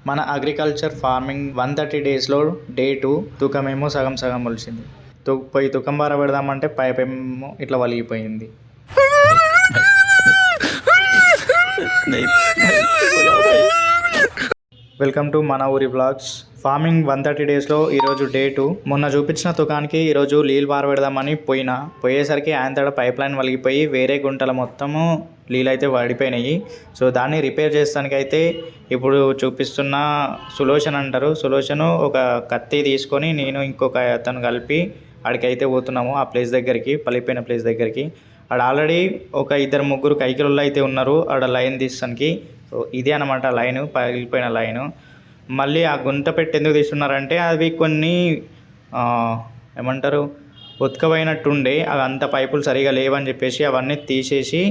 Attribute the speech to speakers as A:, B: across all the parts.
A: మన agriculture farming 130 డేస్లో day 2 తూకమేమో సగం సగం మొలిచింది. పోయి తూకం బార పెడదామంటే పైప్ ఏమో ఇట్లా వలిగిపోయింది. వెల్కమ్ టు మన ఊరి బ్లాగ్స్. ఫార్మింగ్ 130 డేస్లో ఈరోజు డే 2. మొన్న చూపించిన తుకానికి ఈరోజు నీళ్ళు పారబెడదామని పోయేసరికి ఆయంతడ పైప్ లైన్ వలిగిపోయి వేరే గుంటల మొత్తము నీళ్ళు అయితే పడిపోయినాయి. సో దాన్ని రిపేర్ చేస్తానికైతే ఇప్పుడు చూపిస్తున్న సొల్యూషన్ అంటారు. సొల్యూషను ఒక కత్తి తీసుకొని నేను ఇంకొక అతను కలిపి అడికైతే పోతున్నాము ఆ ప్లేస్ దగ్గరికి, పలిపోయిన ప్లేస్ దగ్గరికి. ఆడ ఆల్రెడీ ఒక 2-3 కైకిలు అయితే ఉన్నారు ఆడ లైన్ తీస్తానికి. సో ఇదే అనమాట లైను, పగిలిపోయిన లైను. మళ్ళీ ఆ గుంత పెట్టి ఎందుకు తీస్తున్నారంటే అవి కొన్ని ఏమంటారు ఉతకబోయినట్టుండే, అవి అంత పైపులు సరిగా లేవని చెప్పేసి అవన్నీ తీసేసి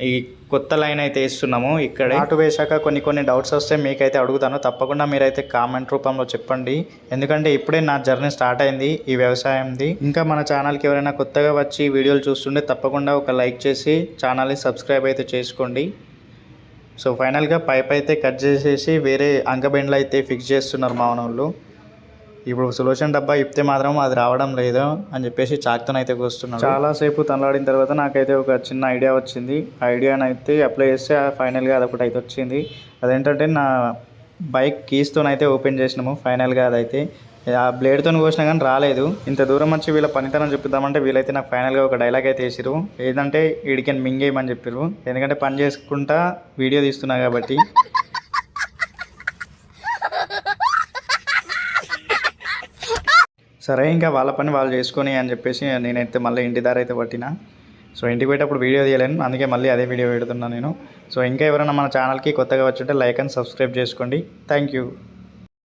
A: ఈ కొత్త లైన్ అయితే వేస్తున్నాము. ఇక్కడ నాటు వేశాక కొన్ని డౌట్స్ వస్తే మీకైతే అడుగుతాను, తప్పకుండా మీరైతే కామెంట్ రూపంలో చెప్పండి. ఎందుకంటే ఇప్పుడే నా జర్నీ స్టార్ట్ అయింది ఈ వ్యవసాయంది. ఇంకా మన ఛానల్కి ఎవరైనా కొత్తగా వచ్చి వీడియోలు చూస్తుంటే తప్పకుండా ఒక లైక్ చేసి ఛానల్ని సబ్స్క్రైబ్ అయితే చేసుకోండి. సో ఫైనల్గా పైప్ అయితే కట్ చేసేసి వేరే అంకబెండ్లు అయితే ఫిక్స్ చేస్తున్నారు మా వాళ్ళు. ఇప్పుడు సొల్యూషన్ డబ్బా ఇప్పితే మాత్రం అది రావడం లేదు అని చెప్పేసి చాక్తోనైతే కోస్తున్నాడు. చాలాసేపు తనలాడిన తర్వాత నాకైతే ఒక చిన్న ఐడియా వచ్చింది. ఆ ఐడియానైతే అప్లై చేస్తే ఫైనల్గా అదొకటి అయితే వచ్చింది. అదేంటంటే నా బైక్ కీస్తోనైతే ఓపెన్ చేసినాము. ఫైనల్గా అదైతే ఆ బ్లేడ్తో కోసినా కానీ రాలేదు. ఇంత దూరం వచ్చి వీళ్ళ పనితనం చెప్తామంటే వీళ్ళైతే నాకు ఫైనల్గా ఒక డైలాగ్ అయితే వేసిరు. ఏదంటే వీడికి మింగేయమని చెప్పారు. ఎందుకంటే పని చేసుకుంటా వీడియో తీస్తున్నా కాబట్టి. సరే ఇంకా వాళ్ళ పని వాళ్ళు చేసుకొని అని చెప్పేసి నేనైతే మళ్ళీ ఇంటి దారి అయితే పట్టిన. సో ఇంటికి పోయేటప్పుడు వీడియో తీయలేను, అందుకే మళ్ళీ అదే వీడియో పెడుతున్నాను నేను. సో ఇంకా ఎవరైనా మన ఛానల్కి కొత్తగా వచ్చుంటే లైక్ అండ్ సబ్స్క్రైబ్ చేసుకోండి. Thank you.